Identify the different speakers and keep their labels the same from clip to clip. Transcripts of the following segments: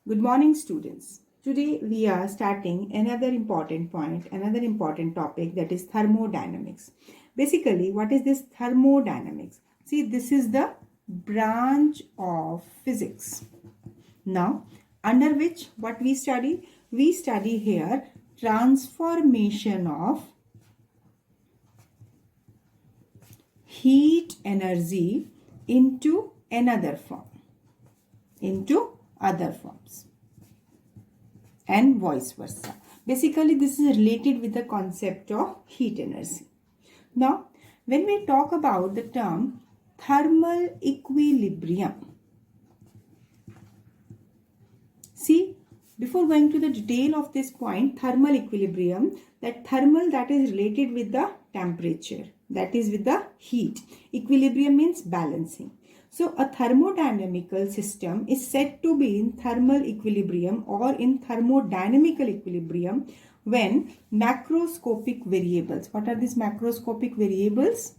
Speaker 1: Good morning, students. Today we are starting another important point, another important topic, that is thermodynamics. Basically, what is this thermodynamics? See, this is the branch of physics. Now, under which what we study? We study here transformation of heat energy into another form, into other forms, and vice versa. Basically, this is related with the concept of heat energy. Now, when we talk about the term thermal equilibrium, see, before going to the detail of this point, thermal equilibrium, that thermal, that is related with the temperature, that is with the heat. Equilibrium means balancing. So a thermodynamical system is said to be in thermal equilibrium or in thermodynamical equilibrium when macroscopic variables. What are these macroscopic variables?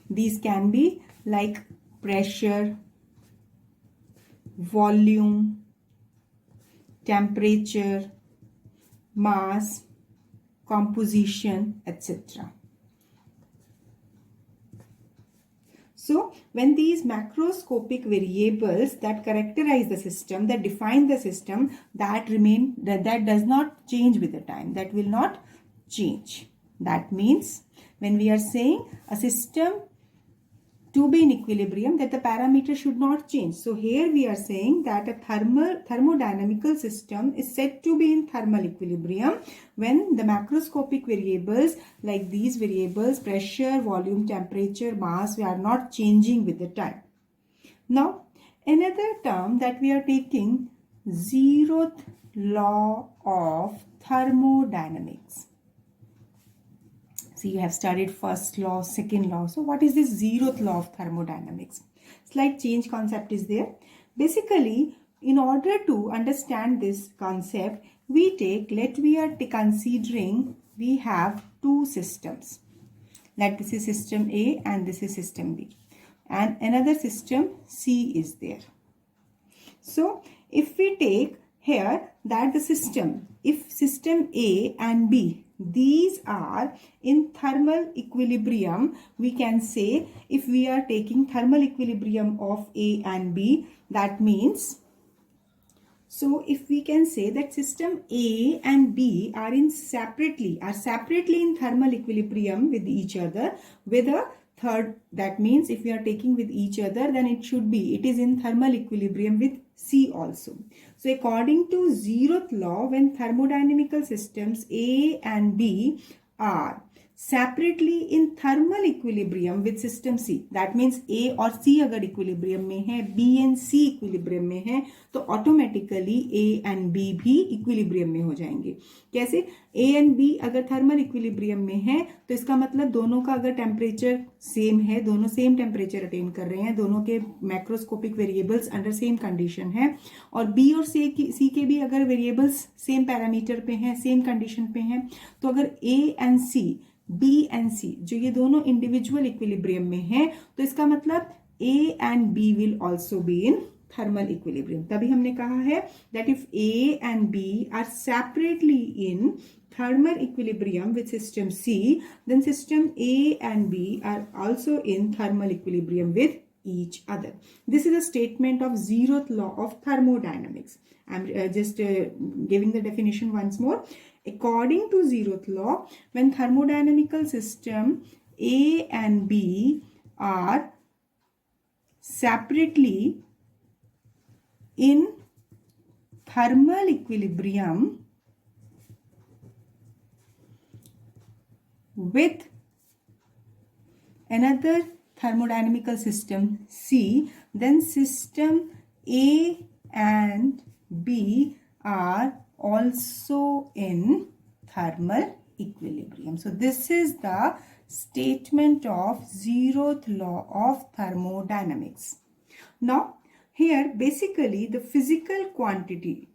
Speaker 1: These can be like pressure, volume, temperature, mass, composition, etc. So, when these macroscopic variables that characterize the system, that define the system, that does not change with the time, that will not change. That means when we are saying a system to be in equilibrium, that the parameter should not change. So here we are saying that a thermodynamical system is said to be in thermal equilibrium when the macroscopic variables like these variables, pressure, volume, temperature, mass, we are not changing with the time. Now, another term that we are taking, zeroth law of thermodynamics. See, you have studied first law, second law. So what is this zeroth law of thermodynamics? Slight change concept is there. Basically, in order to understand this concept, we are considering we have two systems. Like this is system A and this is system B. And another system C is there. So if we take here that the system, if system A and B, these are in thermal equilibrium, we can say if we are taking thermal equilibrium of A and B, that means, so if we can say that system A and B are separately in thermal equilibrium with each other with a third, that means if we are taking with each other, then it is in thermal equilibrium with C also. So according to zeroth law, when thermodynamical systems A and B are separately in thermal equilibrium with system C, that means A और C अगर equilibrium में है, B and C equilibrium में है, तो automatically A and B भी equilibrium में हो जाएंगे. कैसे? A and B अगर thermal equilibrium में है, तो इसका मतलब दोनों का अगर temperature same है, दोनों same temperature attain कर रहे हैं, दोनों के macroscopic variables under same condition है, और B और C के भी अगर variables same parameter पे हैं, same condition पे हैं, तो अगर A and C, B and C जो ये दोनों इंडिविजुअल इक्विलिब्रियम में हैं, तो इसका मतलब A and B will also be in thermal equilibrium. तभी हमने कहा है that if A and B are separately in thermal equilibrium with system C, then system A and B are also in thermal equilibrium with each other. This is a statement of zeroth law of thermodynamics. I'm just giving the definition once more. According to zeroth law, when thermodynamical system A and B are separately in thermal equilibrium with another thermodynamical system C, then system A and B are also in thermal equilibrium. So this is the statement of zeroth law of thermodynamics. Now here basically the physical quantity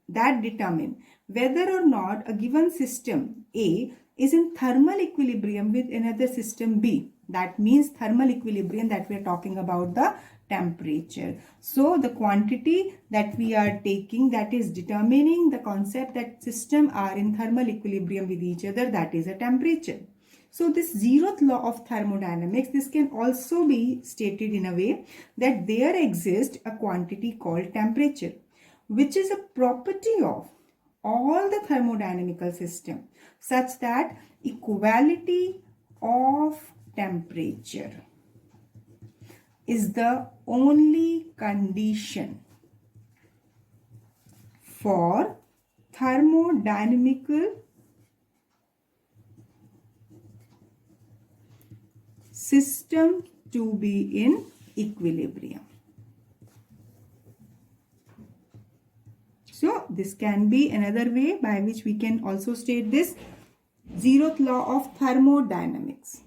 Speaker 1: that determine whether or not a given system A is in thermal equilibrium with another system B. That means thermal equilibrium that we are talking about the temperature. So the quantity that we are taking, that is determining the concept that system are in thermal equilibrium with each other, that is a temperature. So this zeroth law of thermodynamics, this can also be stated in a way that there exists a quantity called temperature, which is a property of all the thermodynamical system, such that equality of temperature is the only condition for thermodynamical system to be in equilibrium. So this can be another way by which we can also state this zeroth law of thermodynamics.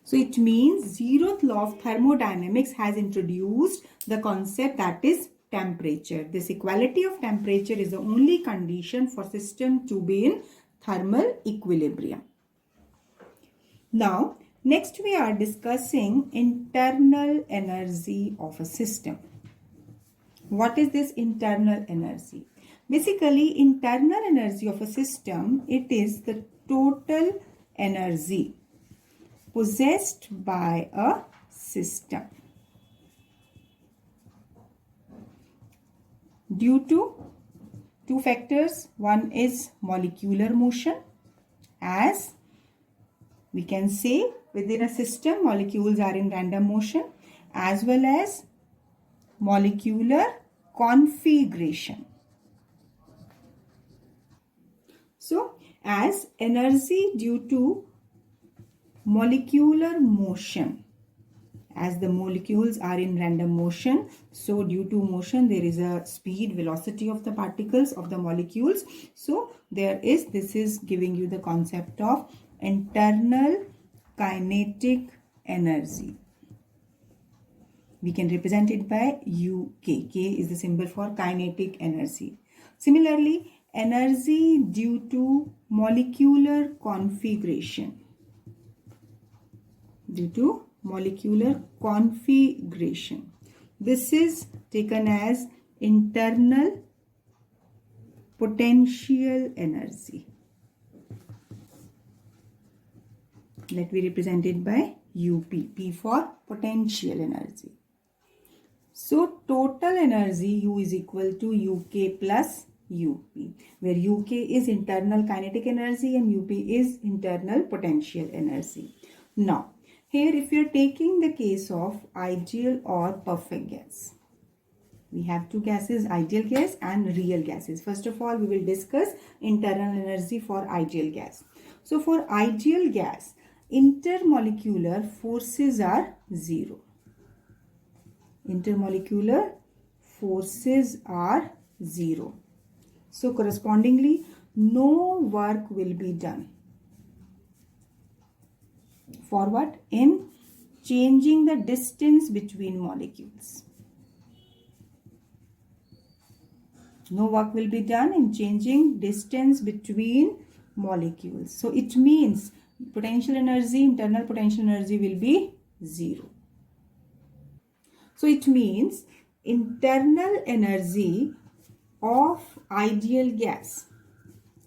Speaker 1: So it means zeroth law of thermodynamics has introduced the concept that is temperature. This equality of temperature is the only condition for system to be in thermal equilibrium. Now, next we are discussing internal energy of a system. What is this internal energy? Basically, internal energy of a system, it is the total energy possessed by a system due to two factors. One is molecular motion. As we can say, within a system, molecules are in random motion, as well as molecular configuration. So, as energy due to molecular motion, as the molecules are in random motion, so due to motion there is a speed, velocity of the particles of the molecules. So this is giving you the concept of internal kinetic energy. We can represent it by UK. K is the symbol for kinetic energy. Similarly, energy due to molecular configuration. Due to molecular configuration. This is taken as internal potential energy. Let me represent it by UP. P for potential energy. So total energy U is equal to UK plus UP, where UK is internal kinetic energy and UP is internal potential energy. Now, here if you are taking the case of ideal or perfect gas, we have two gases, ideal gas and real gases. First of all, we will discuss internal energy for ideal gas. So for ideal gas, intermolecular forces are zero. Intermolecular forces are zero. So correspondingly, no work will be done. For what? In changing the distance between molecules. No work will be done in changing distance between molecules. So it means potential energy, internal potential energy will be zero. So it means internal energy of ideal gas.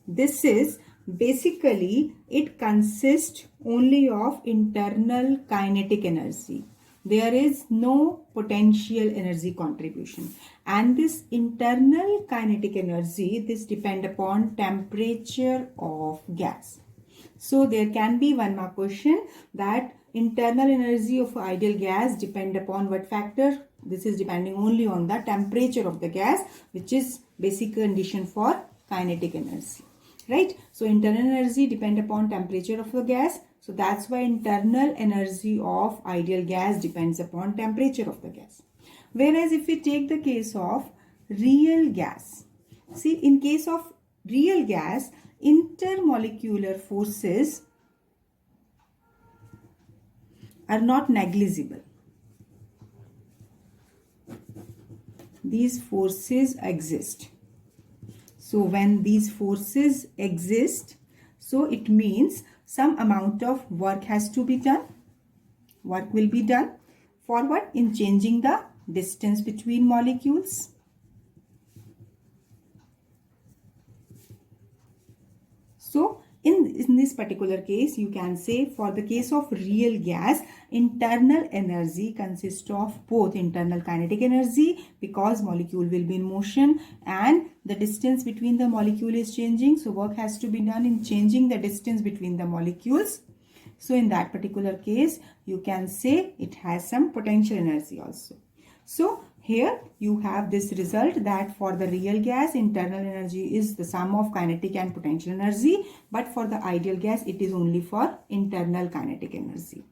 Speaker 1: This is basically, it consists only of internal kinetic energy. There is no potential energy contribution. And this internal kinetic energy, this depends upon temperature of gas. So there can be one more question that internal energy of ideal gas depend upon what factor? This is depending only on the temperature of the gas, which is basic condition for kinetic energy. Right? So internal energy depend upon temperature of the gas. So that's why internal energy of ideal gas depends upon temperature of the gas. Whereas if we take the case of real gas, see, in case of real gas, intermolecular forces are not negligible. These forces exist. So when these forces exist, so it means some amount of work has to be done. Work will be done for what? In changing the distance between molecules. So in this particular case, you can say for the case of real gas, internal energy consists of both internal kinetic energy, because molecule will be in motion and the distance between the molecule is changing. So work has to be done in changing the distance between the molecules. So in that particular case, you can say it has some potential energy also. So here you have this result that for the real gas, internal energy is the sum of kinetic and potential energy, but for the ideal gas, it is only for internal kinetic energy.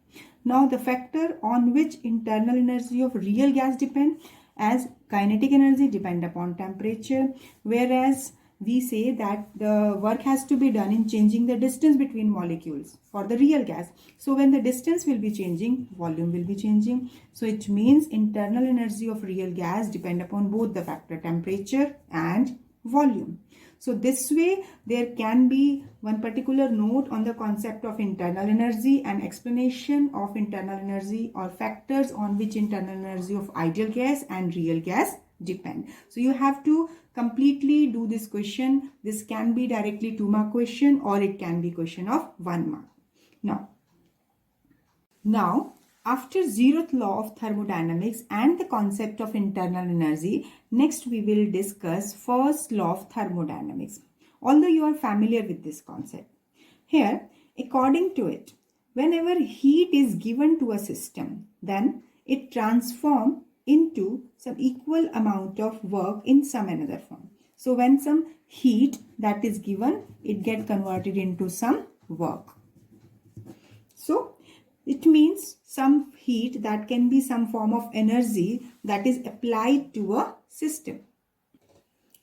Speaker 1: Now the factor on which internal energy of real gas depend, as kinetic energy depend upon temperature, whereas we say that the work has to be done in changing the distance between molecules for the real gas. So when the distance will be changing, volume will be changing. So it means internal energy of real gas depend upon both the factor temperature and volume. So this way there can be one particular note on the concept of internal energy and explanation of internal energy or factors on which internal energy of ideal gas and real gas depend. So you have to completely do this question. This can be directly 2-mark question or it can be question of 1 mark. Now after 0th law of thermodynamics and the concept of internal energy, next we will discuss first law of thermodynamics, although you are familiar with this concept. Here, according to it, whenever heat is given to a system, then it transforms into some equal amount of work in some another form. So when some heat that is given, it gets converted into some work. So it means some heat that can be some form of energy that is applied to a system.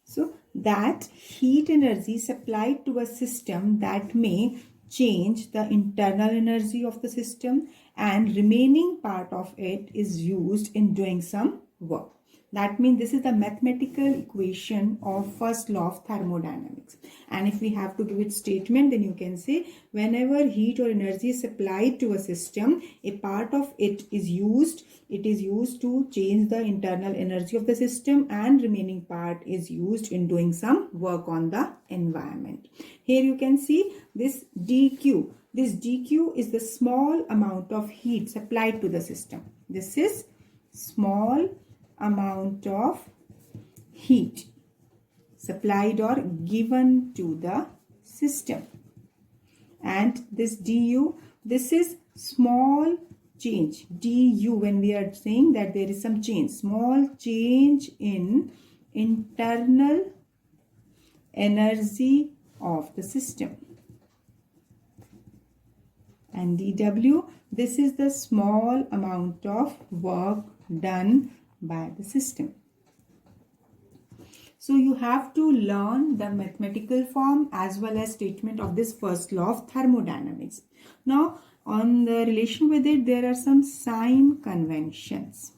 Speaker 1: So that heat energy supplied to a system that may change the internal energy of the system, and remaining part of it is used in doing some work. That means this is the mathematical equation of first law of thermodynamics. And if we have to give it statement, then you can say whenever heat or energy is supplied to a system, a part of it is used. It is used to change the internal energy of the system, and remaining part is used in doing some work on the environment. Here you can see this dQ. This dQ is the small amount of heat supplied to the system. This is small amount of heat supplied or given to the system. And this du, this is small change. Du, when we are saying that there is some change, small change in internal energy of the system. And dW, this is the small amount of work done by the system. So you have to learn the mathematical form as well as statement of this first law of thermodynamics. Now on the relation with it, there are some sign conventions.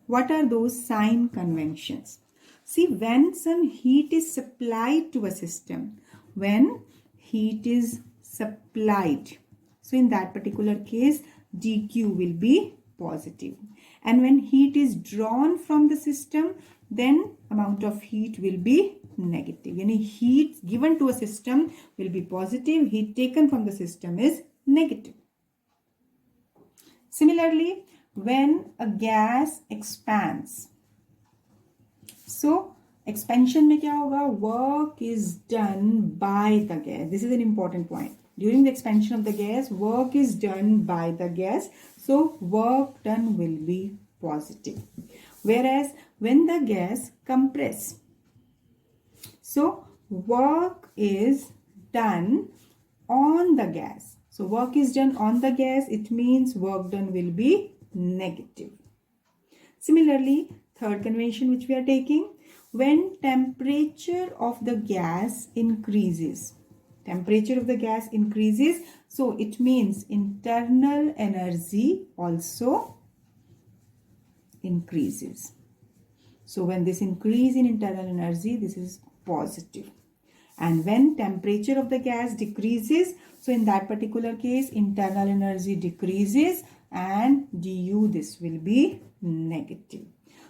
Speaker 1: What are those sign conventions? See, when some heat is supplied to a system, when heat is supplied, so in that particular case, dQ will be positive. And when heat is drawn from the system, then amount of heat will be negative. Any heat given to a system will be positive. Heat taken from the system is negative. Similarly, when a gas expands, so expansion में क्या होगा? Work is done by the gas. This is an important point. During the expansion of the gas, work is done by the gas. So work done will be positive. Whereas when the gas compresses, so work is done on the gas. So work is done on the gas. It means work done will be negative. Similarly, third convention which we are taking, when temperature of the gas increases, temperature of the gas increases, so it means internal energy also increases. So when this increase in internal energy, this is positive. And when temperature of the gas decreases, so in that particular case, internal energy decreases, and du, this will be negative.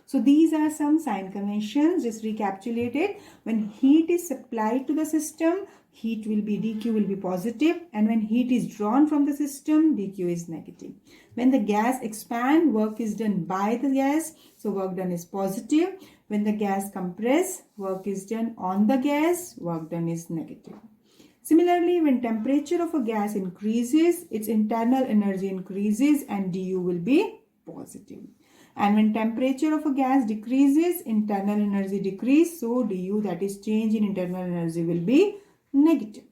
Speaker 1: So these are some sign conventions. Just recapitulate it. When heat is supplied to the system, heat will be, dq will be positive, and when heat is drawn from the system, dq is negative. When the gas expands, work is done by the gas, so work done is positive. When the gas compress, work is done on the gas, work done is negative. Similarly, when temperature of a gas increases, its internal energy increases and du will be positive. And when temperature of a gas decreases, internal energy decreases, so du, that is change in internal energy, will be negative.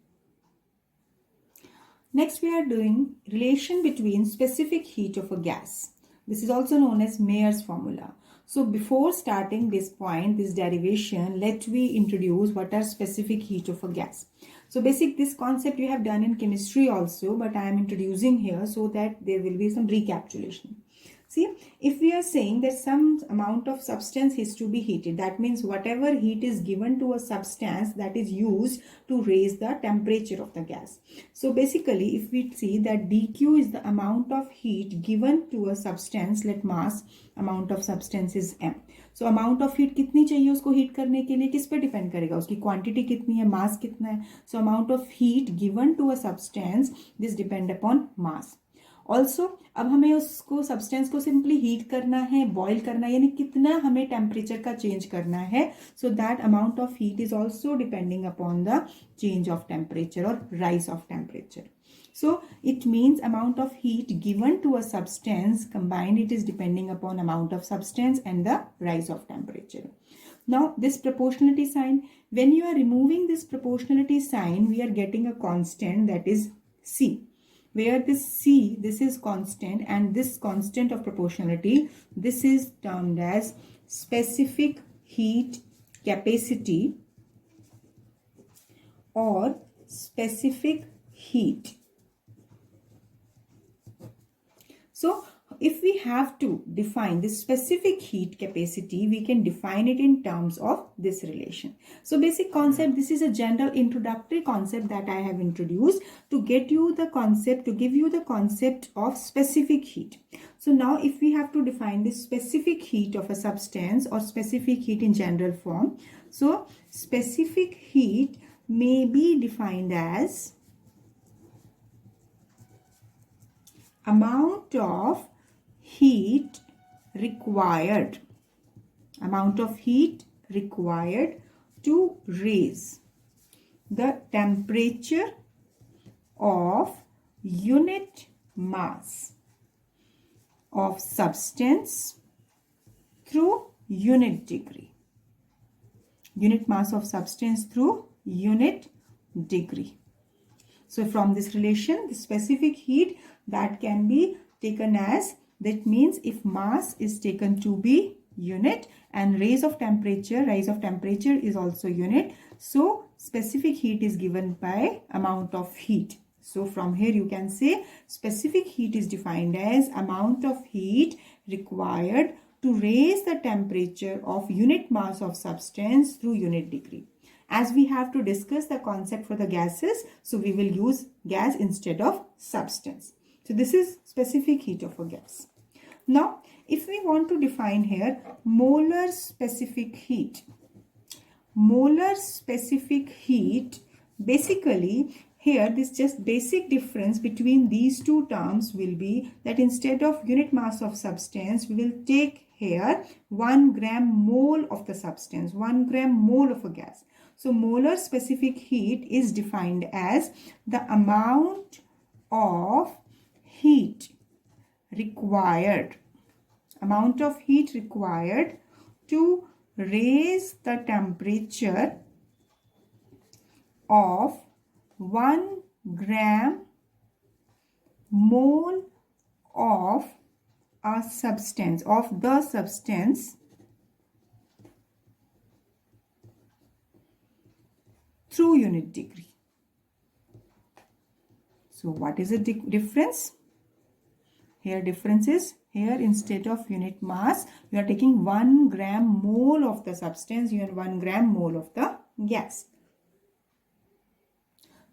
Speaker 1: Next, we are doing relation between specific heat of a gas. This is also known as Maier's formula. So before starting this point, this derivation, let me introduce what are specific heat of a gas. So this concept you have done in chemistry also, but I am introducing here so that there will be some recapitulation. See, if we are saying that some amount of substance is to be heated, that means whatever heat is given to a substance, that is used to raise the temperature of the gas. So basically, if we see that dq is the amount of heat given to a substance, let mass, amount of substance is m. So amount of heat कितनी चाहिए उसको heat करने के लिए, किस पे depend करेगा, उसकी क्वांटिटी कितनी है, मास कितना है. So amount of heat given to a substance, this depend upon mass. Also अब हमें उसको सब्सटेंस को सिंपली हीट करना है, बॉईल करना है, यानी कितना हमें टेम्परेचर का चेंज करना है. So that amount of heat is also depending upon the change of temperature और rise of temperature. So it means amount of heat given to a substance combined, it is depending upon amount of substance and the rise of temperature. Now this proportionality sign, when you are removing this proportionality sign, we are getting a constant, that is C, where this C, this is constant, and this constant of proportionality, this is termed as specific heat capacity or specific heat. So if we have to define this specific heat capacity, we can define it in terms of this relation. So basic concept, this is a general introductory concept that I have introduced to get you the concept, to give you the concept of specific heat. So now if we have to define this specific heat of a substance or specific heat in general form, so specific heat may be defined as amount of heat required, to raise the temperature of unit mass of substance through unit degree. Unit mass of substance through unit degree. So from this relation, the specific heat that can be taken as, that means if mass is taken to be unit and rise of temperature is also unit, so specific heat is given by amount of heat. So from here you can say specific heat is defined as amount of heat required to raise the temperature of unit mass of substance through unit degree. As we have to discuss the concept for the gases, so we will use gas instead of substance. So this is specific heat of a gas. Now, if we want to define here molar specific heat. Molar specific heat, basically here this just basic difference between these two terms will be that instead of unit mass of substance, we will take here 1 gram mole of the substance, 1 gram mole of a gas. So molar specific heat is defined as the amount of heat required to raise the temperature of 1 gram mole of a substance, of the substance through unit degree. So what is the difference? Here difference is, here instead of unit mass, you are taking 1 gram mole of the substance, you have 1 gram mole of the gas.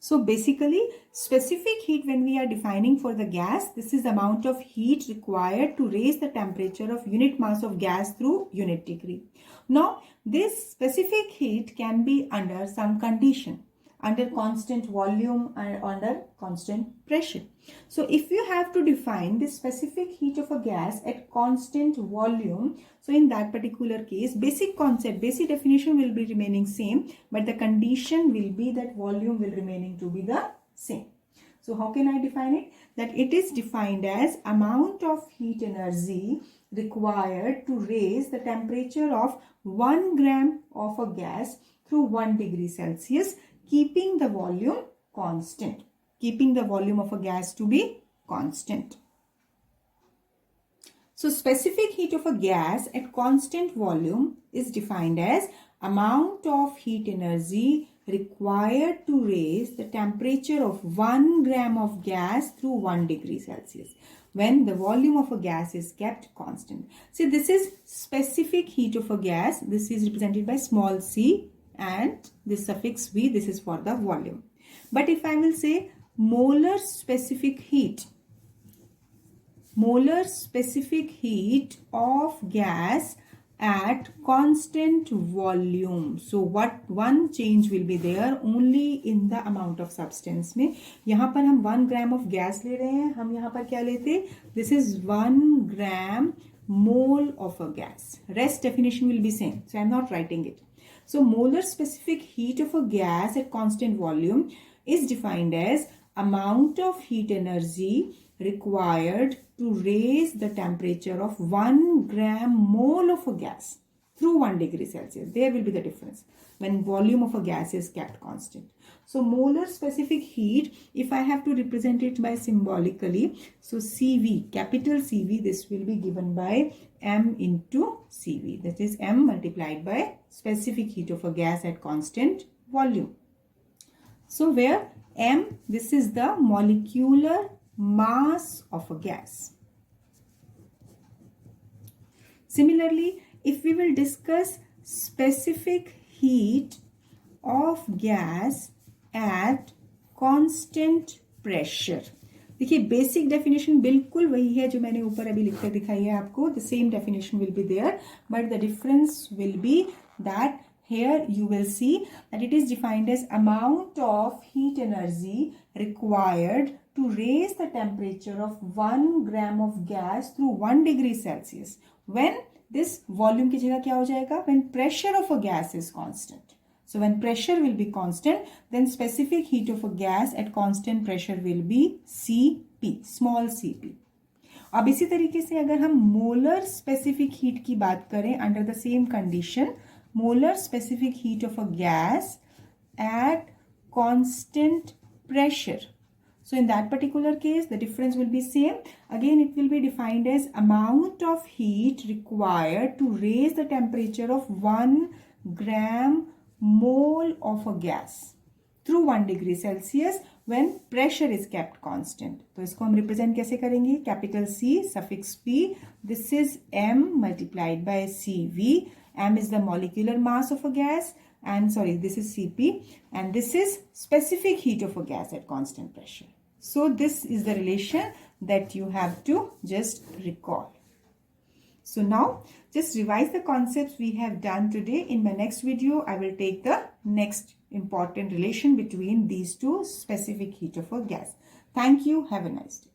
Speaker 1: So basically, specific heat, when we are defining for the gas, this is the amount of heat required to raise the temperature of unit mass of gas through unit degree. Now, this specific heat can be under some condition, under constant volume and under constant pressure. So if you have to define the specific heat of a gas at constant volume, so in that particular case, basic concept, basic definition will be remaining same, but the condition will be that volume will remaining to be the same. So how can I define it? That it is defined as amount of heat energy required to raise the temperature of 1 gram of a gas through 1 degree Celsius, keeping the volume constant, keeping the volume of a gas to be constant. So specific heat of a gas at constant volume is defined as amount of heat energy required to raise the temperature of 1 gram of gas through 1 degree Celsius when the volume of a gas is kept constant. See, this is specific heat of a gas. This is represented by small c, and this suffix V, this is for the volume. But if I will say molar specific heat of gas at constant volume, so what one change will be there only in the amount of substance में. यहाँ पर हम 1 gram of gas ले रहे हैं, हम यहाँ पर क्या लेते, this is 1 gram mole of a gas. Rest definition will be same, so I am not writing it. So molar specific heat of a gas at constant volume is defined as amount of heat energy required to raise the temperature of 1 gram mole of a gas through 1 degree Celsius. There will be the difference when volume of a gas is kept constant. So molar specific heat, if I have to represent it by symbolically, so CV, capital CV, this will be given by M into CV. That is M multiplied by specific heat of a gas at constant volume. So where M, this is the molecular mass of a gas. Similarly, if we will discuss specific heat of gas at constant pressure, देखिए basic definition बिल्कुल वही है जो मैंने ऊपर अभी लिखकर दिखाई है आपको. The same definition will be there, but the difference will be that here you will see that it is defined as amount of heat energy required to raise the temperature of 1 gram of gas through 1 degree Celsius when this volume की जगह क्या हो जाएगा, when pressure of a gas is constant. So when pressure will be constant, then specific heat of a gas at constant pressure will be Cp, small cp. अब इसी तरीके से अगर हम मोलर स्पेसिफिक हीट की बात करें under the same condition, molar specific heat of a gas at constant pressure. So in that particular case, the difference will be same. Again, it will be defined as amount of heat required to raise the temperature of 1 gram mole of a gas through 1 degree Celsius when pressure is kept constant. तो इसको हम represent कैसे करेंगे? Capital C suffix P. This is M multiplied by CV. M is the molecular mass of a gas, and this is Cp, and this is specific heat of a gas at constant pressure. So this is the relation that you have to just recall. So now just revise the concepts we have done today. In my next video, I will take the next important relation between these two, specific heat of a gas. Thank you. Have a nice day.